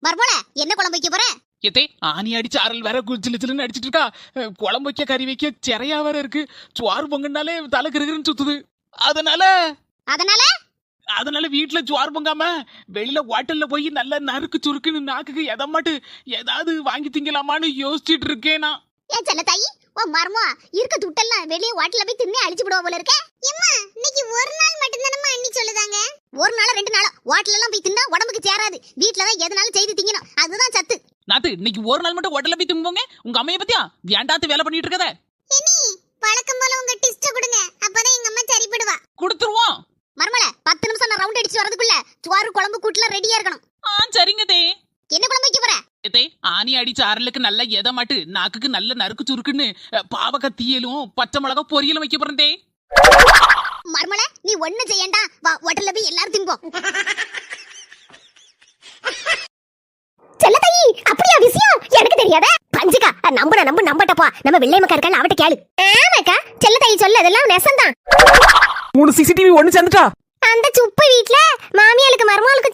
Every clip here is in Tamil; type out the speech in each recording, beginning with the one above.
மர்மோல என்ன குழம்பு வைக்க போற? எதே ஆனி அடிச்சு ஆறல் வேற குச்சிலிச்சிலுன்னு அடிச்சிட்டு இருக்கா. குழம்பு வைக்க கறி வைக்க சிறையா வேற இருக்கு. சுவாறு பொங்கனாலே தலை கிருகிருன்னு சுத்துது. அதனால வீட்டுல சுவாறு பொங்காம வெளியில ஹோட்டல்ல போய் நல்ல நறுக்கு சுருக்குன்னு நாக்குக்கு எதமாட்டு ஏதாவது வாங்கி திங்கலாமான்னு யோசிச்சுட்டு இருக்கேன் நான். ஏன் செல்ல தாயி, ஓ மர்மோ இருக்க துட்டெல்லாம் வெளியே ஹோட்டல்ல போய் தின்னே அழிச்சு விடுவா போல இருக்க. அம்மா இன்னைக்கு ஒரு நாள் மட்டும் தானம்மா அண்ணி சொல்லுதாங்க. ஒரு நாள் 2 நாள் ஹோட்டல்ல எல்லாம் போய் தின்னா உடம்புக்கு சேராது. வீட்ல தான் எதனாலும் செய்து திங்கணும், அதுதான் சத்து. நாத்து இன்னைக்கு ஒரு நாள் மட்டும் ஹோட்டல்ல போய் திங்குவோங்க. உங்க அம்மைய பத்தியா வேண்டாத்து வேலை பண்ணிட்டு இருக்கத. இனி பழக்கம் போல உங்க டிஸ்ட் கொடுங்க, அப்பதான் எங்க அம்மா சரிப்படுவா. கொடுத்துருவோம். மர்மல 10 நிமிஷம் நான் ரவுண்ட் அடிச்சு வரதுக்குள்ள சுவாறு குழம்பு கூட்டுல ரெடியா இருக்கணும். சரிங்க தே. என்ன குழம்பு வைக்க போற? எதே ஆனி அடிச்சு ஆறலுக்கு நல்ல எதமாட்டு நாக்குக்கு நல்ல நறுக்கு சுருக்குன்னு பாவக்காய் தீயலும் பச்சை மிளகா பொரியலும் வைக்க போறேன் தே. மர்மல நீ ஒண்ணு செய்யண்டா, வா ஹோட்டல்ல போய் எல்லாரும் திம்போம். செல்லதாயி அப்படியா விஷயம்? எனக்கு தெரியாதே. பஞ்சுக்கா நம்பட்டப்பா, நம்ம வெள்ளை மக்கா இருக்கா அவட்ட கேளு. ஆமாக்கா செல்லதாயி சொல்ல அதெல்லாம் நெசந்தான். 3 சிசிடிவி ஒண்ணு சேர்ந்துட்டா. அந்த சுப்பு வீட்ல மாமியாளுக்கு மருமகளுக்கு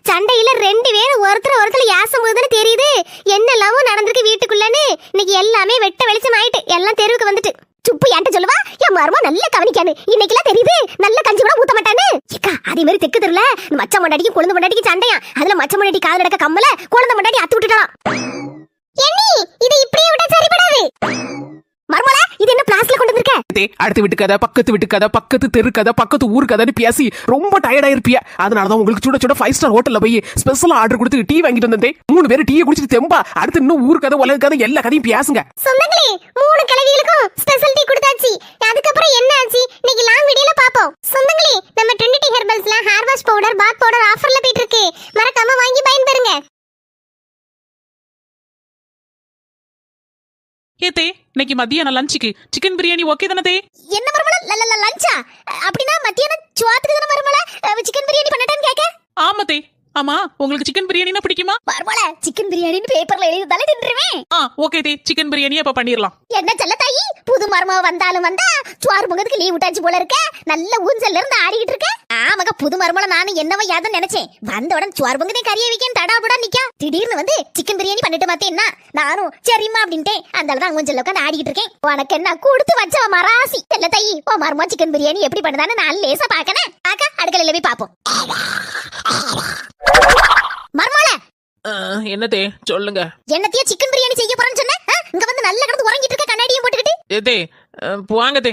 சண்டையில 2 பேரும் ஒருத்தர் யாசம் போகுதுன்னு தெரியுது. என்னெல்லாமோ நடந்திருக்கு வீட்டுக்குள்ளன்னு. இன்னைக்கு எல்லாமே வெட்ட வெளிச்சம் ஆயிட்டு எல்லாம் தெருவுக்கு வந்துட்டு. சுப்பு என்கிட்ட சொல்லுவா, என் மருமா நல்ல கவனிக்கானு, இன்னைக்கெல்லாம் தெரியுது நல்ல கஞ்சி கூட ஊத்த மாட்டானு. ஏக்கா அதே மாதிரி தெக்கு தெருல மச்ச மண்டாடிக்கு குழந்தை மண்டாடிக்கு சண்டையா. அதுல மச்ச மண்டாடி காதல் நடக்க கம்மல குழந்தை மண்டாடி அத்து விட்டுட்டான். இது இப்படியே விட சரிபடாது. மர்மல இது என்ன பிளாஸ்ல கொண்டு வந்திருக்க? அடுத்து வீட்டு கதை, பக்கத்து வீட்டு கதை, பக்கத்து தெரு கதை, பக்கத்து ஊர் கதைன்னு பேசி ரொம்ப டயர்ட் ஆயிருப்பிய. அதனாலதான் உங்களுக்கு சுட சுட 5 ஸ்டார் ஹோட்டல்ல போய் ஸ்பெஷலா ஆர்டர் கொடுத்து டீ வாங்கிட்டு வந்தேன். 3 பேரும் டீயை குடிச்சிட்டு தெம்பா அடுத்து இன்னும் ஊர் கதை உலக கதை எல்லா கதையும் பேசுங்க. சொந்தங்களே 3 கிழவிகளுக்கும் ஸ்பெஷல் டீ கொடுத்தாச்சு. அதுக்கப்புறம் என்ன ஆச்சு இன்னைக்கு லாங் வீடியோல பாப்போம். சொந்தங்களே நம்ம ட்ரினிட்டி ஹெர்பல்ஸ்ல hair wash powder, bath powder ஆஃபர்ல போயிட்டு இருக்கு. மறக்காம வாங்கி பயன்பெறுங்க. ஏதே இன்னைக்கு மதியான லஞ்சுக்கு சிக்கன் பிரியாணி ஓகே தானே தே? என்ன மர்மல லஞ்சா? அப்படினா மத்தியான சுவாத்துக்கு தான மர்மல சிக்கன் பிரியாணி பண்ணட்டான்னு கேக்க? ஆமா தே. ஆமா உங்களுக்கு சிக்கன் பிரியாணினா பிடிக்குமா? மர்மல சிக்கன் பிரியாணின்னு பேப்பர்ல எழுதி தலை தின்றுவேன். ஓகே தே, சிக்கன் பிரியாணி அப்ப பண்ணிரலாம். என்ன செல்ல தாயி, புது மர்மவ வந்தாலும் வந்தா சுவாறு பொங்கதுக்கு லீவ் விட்டாச்சு போல இருக்க. நல்ல ஊஞ்சல்ல இருந்து ஆடிக்கிட்டு இருக்க. ஆமாங்க புது மர்மல நானும் என்னவோ யாதன்னு நினைச்சேன். வந்த உடனே சுவாறு பொங்கதே கறியை வைக்கேன் தடாபுடா நிக்கா. திடீர்னு வந்து சிக்கன் பிரியாணி பண்ணிட்டு மாத்தேன்னா நானும் சரிம்மா அப்படின்ட்டே அந்தாலதான் ஊஞ்சல்ல உட்காந்து ஆடிக்கிட்டு இருக்கேன். உனக்கு என்ன கொடுத்து வச்ச மராசி. செல்ல தாயி ஓ மர்மோ சிக்கன் பிரியாணி எப்படி பண்ணுதான்னு நான் லேசா பாக்கனே. ஆக்கா அடுக்கலையில போய் பாப்போம். மர்மோல என்னதே சொல்லுங்க. என்னத்தையே சிக்கன் பிரியாணி செய்ய போறேன்னு சொன்ன? இங்க வந்து நல்ல கிடந்து உறங்கிட்டு இருக்க கண்ணாடியும் போட்டுக்கிட்டு. ஏதே போவாங்க தே,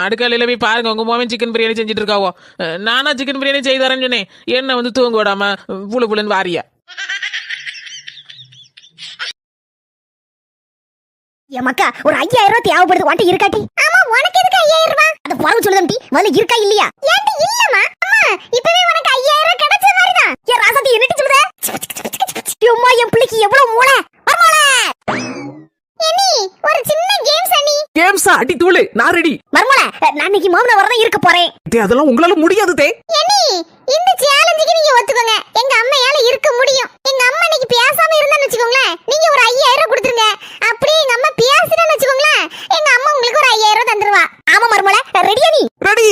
அடுக்கலையில போய் பாருங்க உங்க மாமன் சிக்கன் பிரியாணி செஞ்சுட்டு இருக்காவோ. நானா சிக்கன் பிரியாணி செய்து தரேன்னு சொன்னேன். என்ன வந்து தூங்க விடாம புழுன்னு வாரியா. மக்கா ஒரு 5000 ரூபாய் தேவைப்படுது உன்கிட்ட இருக்காட்டி? ஆமா உனக்கு எதுக்கு 5000 ரூபாய்? அத போறவு சொல்லுதம்டி, முதல்ல இருக்கா இல்லையா? ஏன்டி இல்லம்மா? அம்மா இப்பவே உனக்கு 5000 ரூபாய் கிடைச்ச மாதிரிதான். ஏ ராசாத்தி என்னடி சொல்லுதே? அம்மா என் பிள்ளைக்கு எவ்வளவு மூளை. மர்மோல என்னி ஒரு சின்ன கேம்ஸ் அண்ணி. கேம்ஸா? அடி தூளு, நான் ரெடி. மர்மோல நான் இன்னைக்கு மாமன வரதான் இருக்க போறேன். தே அதெல்லாம் உங்களால முடியாது தே. என்னி இந்த சேலஞ்சுக்கு நீங்க ஒத்துக்கோங்க. எங்க அம்மையால இருக்க முடியும். எங்க அம்மா இன்னைக்கு பேசாம இருந்தான்னு வெச்சுக்கோங்களே, நீங்க ஒரு 5000 ரூபாய் கொடுத்துருங்க. அப்படியே எங்க அம்மா பேசிட்டான்னு வெச்சுக்கோங்களே, எங்க அம்மா உங்களுக்கு ஒரு 5000 ரூபாய் தந்துருவா. ஆமா மர்மோல ரெடியா நீ? ரெடி.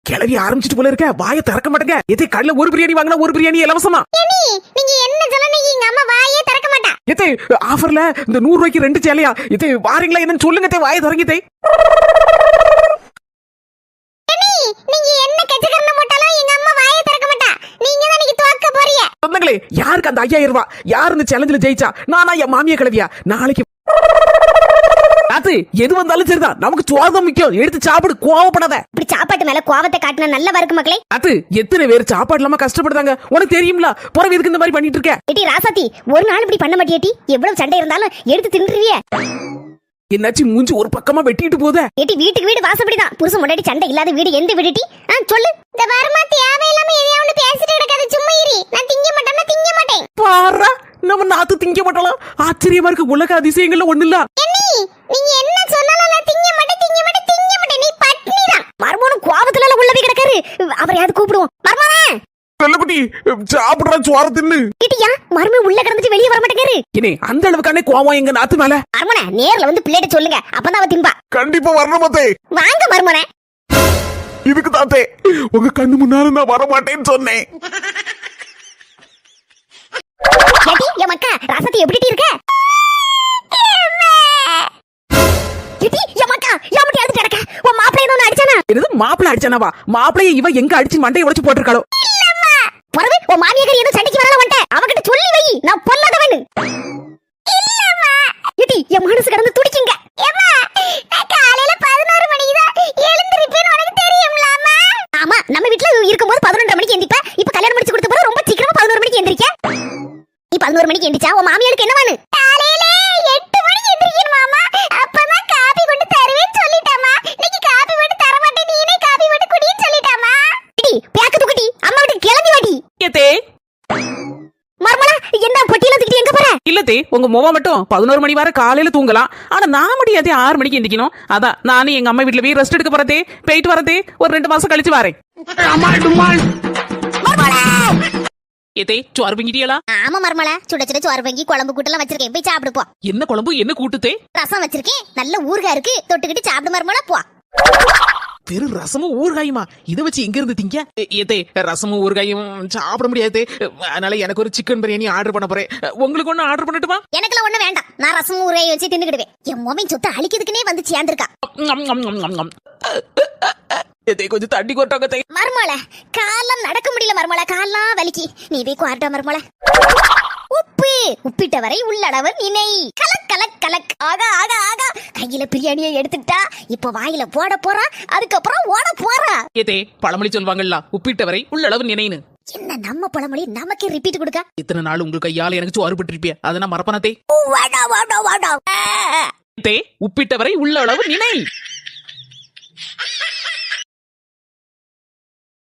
கிளவி ஆரம்பிச்சிட்டு போல இருக்க, வாயை திறக்க மாட்டேங்க. எதே கடையில ஒரு பிரியாணி வாங்கினா ஒரு பிரியாணி இலவசமா. என்னி நீங்க என்ன சொல்லணும், எங்க அம்மா வாயே திறக்க மாட்டா. எதே ஆஃபர்ல இந்த 100 ரூபாய்க்கு 2 சேலையா? எதே வாரீங்களா என்னன்னு சொல்லுங்க தே, வாயை திறங்கி தே. என்னி நீங்க என்ன கெச்சகரண போட்டாலும் எங்க அம்மா வாயே திறக்க மாட்டா. நீங்க தான் இன்னைக்கு தோக்க போறீங்க. சொந்தங்களே யாருக்கு அந்த 5000 ரூபாய்? யார் இந்த சேலஞ்சில ஜெயிச்சா? நானா என் மாமியா கிளவியா? நாளைக்கு அது எது வந்தாலும் சரிதான், நமக்கு சுவாதம் முக்கியம். எடுத்து சாப்பிடு, கோவப்படாத. இப்படி சாப்பாட்டு மேல கோவத்தை காட்டினா நல்ல இருக்கு மக்களே. அது எத்தனை பேர் சாப்பாடு இல்லாம கஷ்டப்படுறாங்க உனக்கு தெரியும்ல. புறவு எதுக்கு இந்த மாதிரி பண்ணிட்டு இருக்க? ஏடி ராசாத்தி ஒரு நாள் இப்படி பண்ண மாட்டியேடி. எவ்வளவு சண்டை இருந்தாலும் எடுத்து தின்றுவியே. என்னாச்சு மூஞ்சி ஒரு பக்கமா வெட்டிட்டு போதே? ஏடி வீட்டுக்கு வீடு வாசப்படிதான். புருஷன் முன்னாடி சண்டை இல்லாத வீடு எந்த வீடுடி? சொல்லு. இந்த வரமா தேவையில்லாம எதையா ஒண்ணு பேசிட்டு கிடக்காத. சும்மா இரு. நான் திங்க மாட்டேன். பாரா நம்ம நாத்து திங்க மாட்டலாம். ஆச்சரியமா இருக்கு. உலக அதிசயங்கள்ல ஒண்ணு இல்ல. நீங்க என்ன சொன்னாலும் நான் திங்க மாட்டேன். நீ பட்னிதான். மர்மோனும் கோவத்துல உள்ள போய் கிடக்காரு. அவரை யாரு கூப்பிடுவோம்? மர்மோனே செல்லக்குட்டி சாப்பிடுற சுவார தின்னு. கிட்டியா மர்மோ உள்ள கிடந்துட்டு வெளியே வர மாட்டேங்காரு. இனே அந்த அளவுக்கானே கோவம் எங்க நாத்து மேல. மர்மோனே நேர்ல வந்து பிள்ளைகிட்ட சொல்லுங்க, அப்பதான் அவ திம்பா. கண்டிப்பா வரணும் மத்தே. வாங்க மர்மோனே. இதுக்கு தாத்தே உங்க கண்ணு முன்னால நான் வர மாட்டேன்னு சொன்னேன். ரசத்தை எப்படி இருக்க இடி யமக்கா யமட்டி அது கிடக்க உன் மாப்பிள்ளை ஏதோ அடிச்சானா என்னது மாப்பிள அடிச்சானவா மாப்பிளைய இவ எங்க அடிச்சு மண்டையை உடைச்சு போட்டிருக்காளோ பரவே உன் மாமியார் ஏதோ சண்டைக்கு வரல வந்துட்ட அவகிட்ட சொல்லி வை நான் பொல்லாதவன் இல்லம்மா இடி என் மனசு கடந்து துடிக்குங்க ஏம்மா நான் காலையில 11 மணிக்கு தான் எழுந்திருப்பேன்னு உனக்கு தெரியும்லாமா ஆமா நம்ம வீட்ல இருக்கும்போது 11:30 மணிக்கு எந்திப்ப இப்ப கல்யாணம் முடிச்சு கொடுத்த போது ரொம்ப சீக்கிரமா 11 மணிக்கு எந்திரிக்க நீ 11 மணிக்கு எந்திரிச்சா உன் மாமியாருக்கு என்னவானு காலையில 8 மணிக்கு எந்திரிக்கணும் மாமா அப்பதான் காபி கொண்டு தருவேன்னு சொல்லிட்டாமா இன்னைக்கு காபி போட்டு தர மாட்டேன் நீனே காபி போட்டு குடின்னு சொல்லிட்டாமா இடி பேக்கு துக்குடி அம்மா வீட்டுக்கு கிளம்பி வாடி ஏத்தே மர்மலா என்ன பொட்டியில தூக்கிட்டு எங்க போற இல்லத்தே உங்க மொவ மட்டும் 11 மணி வரை காலையில தூங்கலாம் ஆனா நான் முடியாதே 6 மணிக்கு எந்திக்கணும் அதான் நானும் எங்க அம்மா வீட்டுல போய் ரெஸ்ட் எடுக்க போறதே போயிட்டு வரதே ஒரு 2 மாசம் கழிச்சு வரேன் ஏத்தே சோறு பங்கிட்டியலா ஆமா மர்மலா சுட சுட சோறு வாங்கி குழம்பு கூட்டெல்லாம் வச்சிருக்கேன் போய் சாப்பிடு போ என்ன குழம்பு என்ன கூட்டுத்தே ரசம் வச்சிருக்கேன் நல்ல ஊறுகாய் இருக்கு தொட்டுக்கிட்டு சாப்பிடு மர்மலா போ வெறும் ரசமும் ஊறுகாயுமா இதை வச்சு எங்க இருந்து திங்க ஏத்தே ரசமும் ஊறுகாயும் சாப்பிட முடியாது அதனால எனக்கு ஒரு சிக்கன் பிரியாணி ஆர்டர் பண்ண போறேன் உங்களுக்கு ஒண்ணு ஆர்டர் பண்ணட்டுமா எனக்குலாம் ஒண்ணு வேண்டாம் நான் ரசம் ஊறுகாய் வச்சு தின்னுக்கிடுவேன் என் மொபைல் சொத்தை அழிக்கிறதுக்குனே வந்து சேர்ந்திருக்கா ஏத்தே கொஞ்சம் தண்ணி கொட்டாங்க மர்மல காலம் நடக்க முடியல மர்மல கால்லாம் வலிக்கு நீ போய் குவார்ட்டா மர்மல உப்பு உப்பிட்ட வரை உள்ளளவு நினை கலக் கலக் கலக் ஆகா ஆகா ஆகா கையில பிரியாணியை எடுத்துட்டா இப்ப வாயில போட போறா அதுக்கப்புறம் ஓட போறா ஏத்தே பழமொழி சொல்வாங்கல்ல உப்பிட்ட வரை உள்ளளவு நினைன்னு என்ன நம்ம பழமொழி நமக்கே ரிப்பீட் கொடுக்க இத்தனை நாள் உங்களுக்கு கையால எனக்கு சோறு பட்டிருப்பிய அதை நான் மறப்பனத்தே வாடா வாடா வாடா உப்பிட்ட வரை உள்ளளவு நினை